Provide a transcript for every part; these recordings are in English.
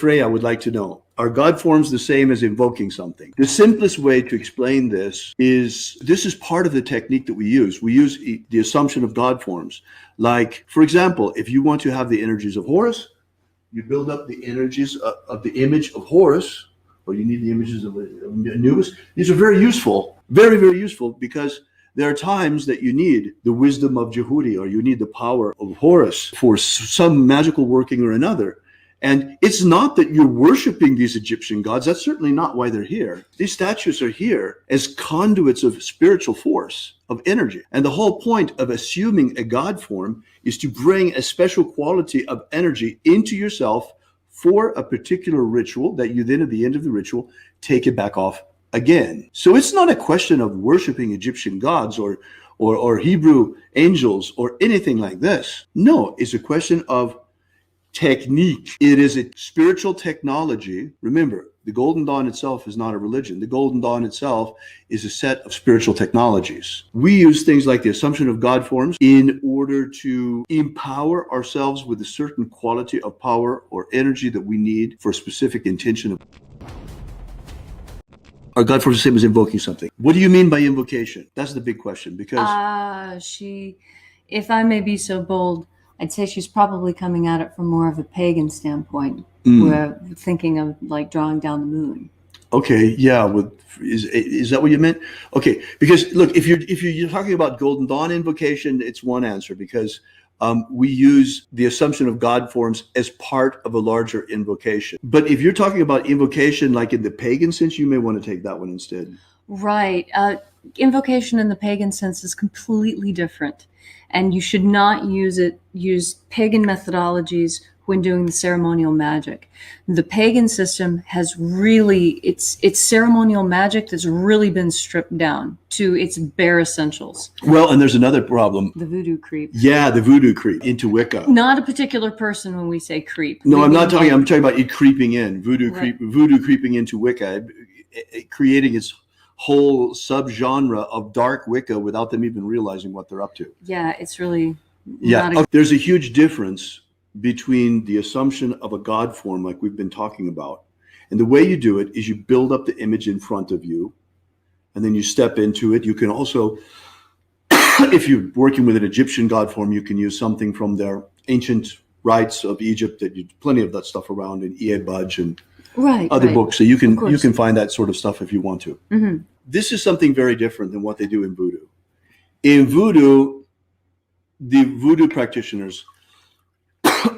Freya would like to know, are God forms the same as invoking something? The simplest way to explain this is part of the technique that we use. We use the assumption of God forms. Like, for example, if you want to have the energies of Horus, you build up the energies of the image of Horus, or you need the images of Anubis. These are very useful, very, very useful, because there are times that you need the wisdom of Jehudi, or you need the power of Horus for some magical working or another. And it's not that you're worshiping these Egyptian gods. That's certainly not why they're here. These statues are here as conduits of spiritual force, of energy. And the whole point of assuming a god form is to bring a special quality of energy into yourself for a particular ritual that you then, at the end of the ritual, take it back off again. So it's not a question of worshiping Egyptian gods or Hebrew angels or anything like this. No, it's a question of technique. It is a spiritual technology. Remember, the Golden Dawn itself is not a religion. The Golden Dawn itself is a set of spiritual technologies. We use things like the assumption of God forms in order to empower ourselves with a certain quality of power or energy that we need for a specific intention. Are God forms the same as invoking something? What do you mean by invocation? That's the big question, because if I may be so bold, I'd say she's probably coming at it from more of a pagan standpoint, where thinking of like drawing down the moon. Okay, yeah. Is that what you meant? Okay, because look, if you're talking about Golden Dawn invocation, it's one answer, because we use the assumption of God forms as part of a larger invocation. But if you're talking about invocation like in the pagan sense, you may want to take that one instead. Right. Invocation in the pagan sense is completely different. And you should not use pagan methodologies when doing the ceremonial magic. The pagan system has really, it's ceremonial magic that's really been stripped down to its bare essentials. Well, and there's another problem. The voodoo creep. Yeah, the voodoo creep into Wicca. Not a particular person when we say creep. No, I'm talking about it creeping in. Voodoo creeping into Wicca, creating its whole subgenre of dark Wicca without them even realizing what they're up to. Yeah, it's really there's a huge difference between the assumption of a god form like we've been talking about, and the way you do it is you build up the image in front of you and then you step into it. You can also, if you're working with an Egyptian god form, you can use something from their ancient rites of Egypt, that you plenty of that stuff around in E.A. Budge and other books, so you can find that sort of stuff if you want to. Mm-hmm. This is something very different than what they do in voodoo. In voodoo, the voodoo practitioners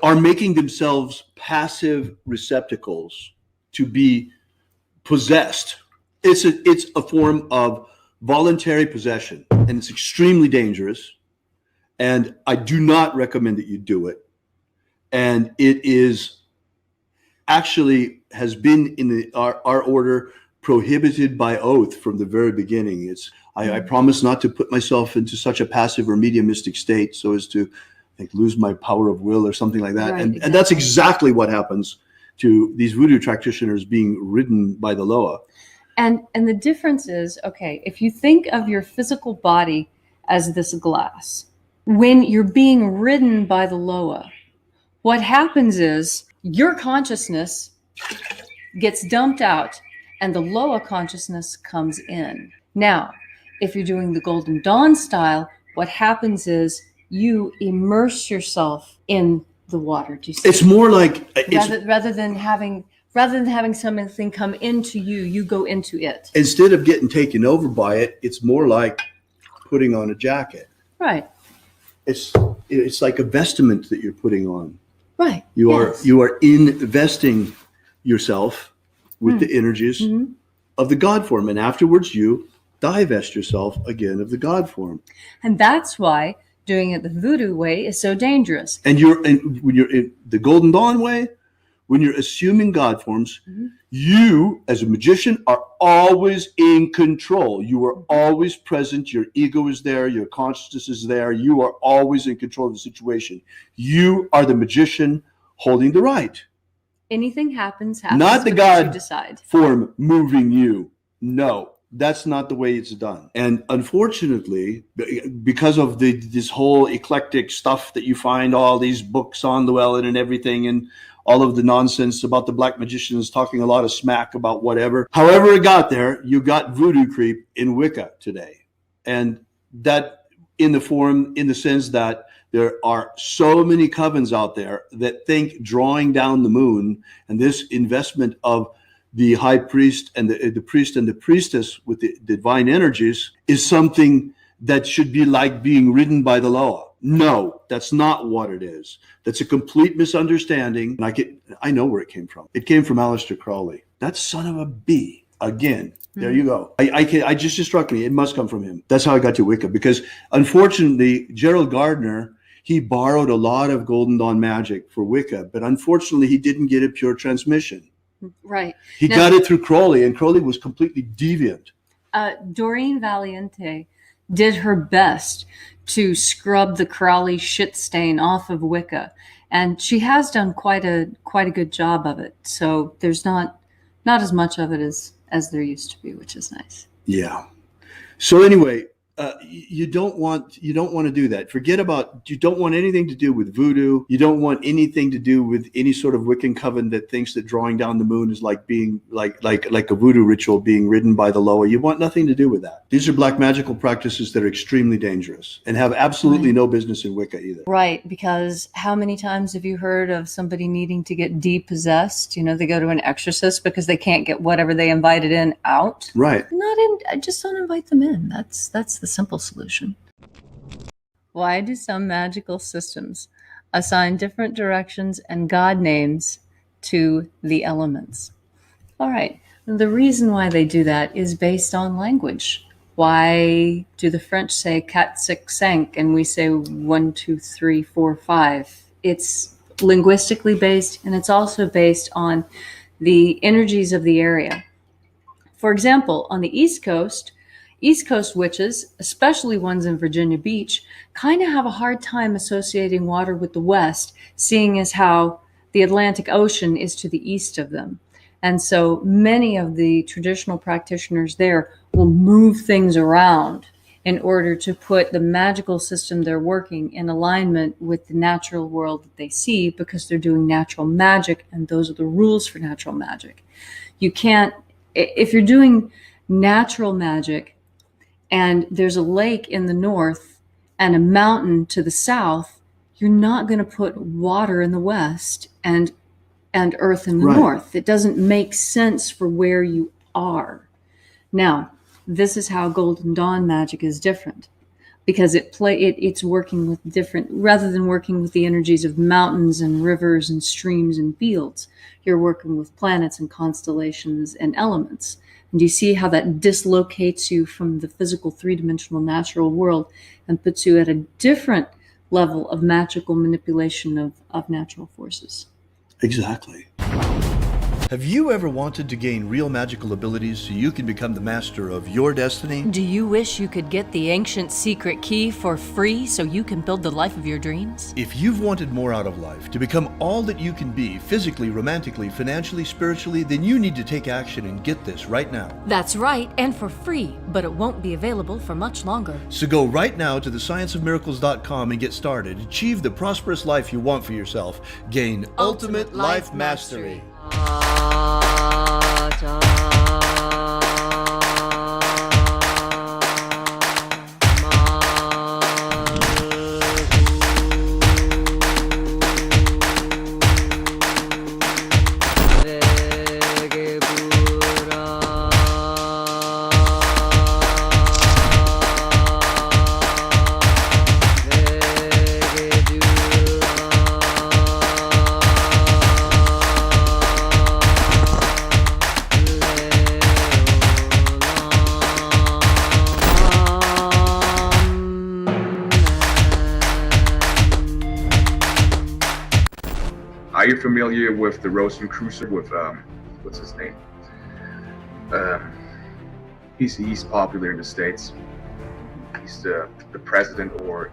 are making themselves passive receptacles to be possessed. It's a form of voluntary possession, and it's extremely dangerous. And I do not recommend that you do it. And it is actually has been in our order prohibited by oath from the very beginning. I promise not to put myself into such a passive or mediumistic state so as to lose my power of will or something like that. Right, and that's exactly what happens to these voodoo practitioners being ridden by the Loa. And the difference is, okay, if you think of your physical body as this glass, when you're being ridden by the Loa, what happens is your consciousness gets dumped out and the Loa consciousness comes in. Now, if you're doing the Golden Dawn style, what happens is you immerse yourself in the water. Do you see? It's more like rather than having something come into you, you go into it. Instead of getting taken over by it, it's more like putting on a jacket. Right. It's like a vestment that you're putting on. Right. You are investing yourself with the energies of the God form, and afterwards you divest yourself again of the God form. And that's why doing it the voodoo way is so dangerous. And when you're in the Golden Dawn way, when you're assuming God forms, you as a magician are always in control. You are always present. Your ego is there. Your consciousness is there. You are always in control of the situation. You are the magician holding the right. Anything happens not the God you decide. Form moving you. No, that's not the way it's done. And unfortunately, because of this whole eclectic stuff that you find, all these books on Llewellyn and everything, and all of the nonsense about the black magicians talking a lot of smack about whatever. However it got there, you got voodoo creep in Wicca today. And that in the sense that there are so many covens out there that think drawing down the moon and this investment of the high priest and the priest and the priestess with the divine energies is something that should be like being ridden by the Loa. No, that's not what it is. That's a complete misunderstanding. And I know where it came from. It came from Aleister Crowley. That son of a bee. Again, there you go. I just struck me. It must come from him. That's how I got to Wicca. Because unfortunately, Gerald Gardner, he borrowed a lot of Golden Dawn magic for Wicca, but unfortunately, he didn't get a pure transmission. Right. He got it through Crowley, and Crowley was completely deviant. Doreen Valiente did her best to scrub the Crowley shit stain off of Wicca, and she has done quite a good job of it. So there's not as much of it as there used to be, which is nice. Yeah. So anyway, you don't want to do that. You don't want anything to do with voodoo. You don't want anything to do with any sort of Wiccan coven that thinks that drawing down the moon is like being like a voodoo ritual being ridden by the Loa. You want nothing to do with that. These are black magical practices that are extremely dangerous and have absolutely no business in Wicca either. Right, because how many times have you heard of somebody needing to get depossessed? They go to an exorcist because they can't get whatever they invited in out. Right. Just don't invite them in. That's the simple solution. Why do some magical systems assign different directions and god names to the elements? All right. The reason why they do that is based on language. Why do the French say 4, 6, 5 and we say 1, 2, 3, 4, 5? It's linguistically based, and it's also based on the energies of the area. For example, on the East Coast witches, especially ones in Virginia Beach, kind of have a hard time associating water with the West, seeing as how the Atlantic Ocean is to the east of them. And so many of the traditional practitioners there will move things around in order to put the magical system they're working in alignment with the natural world that they see, because they're doing natural magic, and those are the rules for natural magic. You can't, if you're doing natural magic, and there's a lake in the north and a mountain to the south, you're not going to put water in the west and earth in the north. It doesn't make sense for where you are. Now, this is how Golden Dawn magic is different, because it's working with different, rather than working with the energies of mountains and rivers and streams and fields, you're working with planets and constellations and elements. And you see how that dislocates you from the physical three-dimensional natural world and puts you at a different level of magical manipulation of natural forces. Exactly. Have you ever wanted to gain real magical abilities so you can become the master of your destiny? Do you wish you could get the ancient secret key for free so you can build the life of your dreams? If you've wanted more out of life, to become all that you can be, physically, romantically, financially, spiritually, then you need to take action and get this right now. That's right, and for free, but it won't be available for much longer. So go right now to thescienceofmiracles.com and get started. Achieve the prosperous life you want for yourself. Gain ultimate life mastery. Are you familiar with the Rosicrucian, with what's his name? He's popular in the States. He's the president, or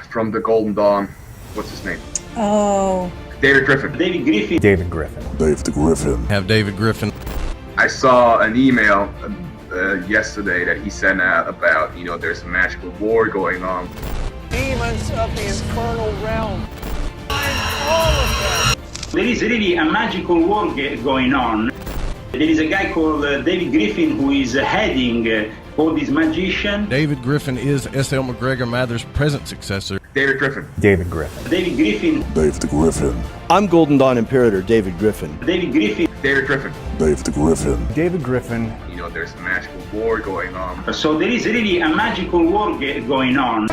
from the Golden Dawn. What's his name? Oh. David Griffin. David Griffin. Have David Griffin. I saw an email yesterday that he sent out about, there's a magical war going on. Demons of the infernal realm. There is really a magical work going on. There is a guy called David Griffin who is heading all these magicians. David Griffin is S.L. McGregor Mather's present successor. David Griffin. David Griffin. David Griffin. Dave the Griffin. I'm Golden Dawn Imperator David Griffin. David Griffin. David Griffin. Dave the Griffin. David Griffin. You know, there's a magical war going on. So there is really a magical work going on.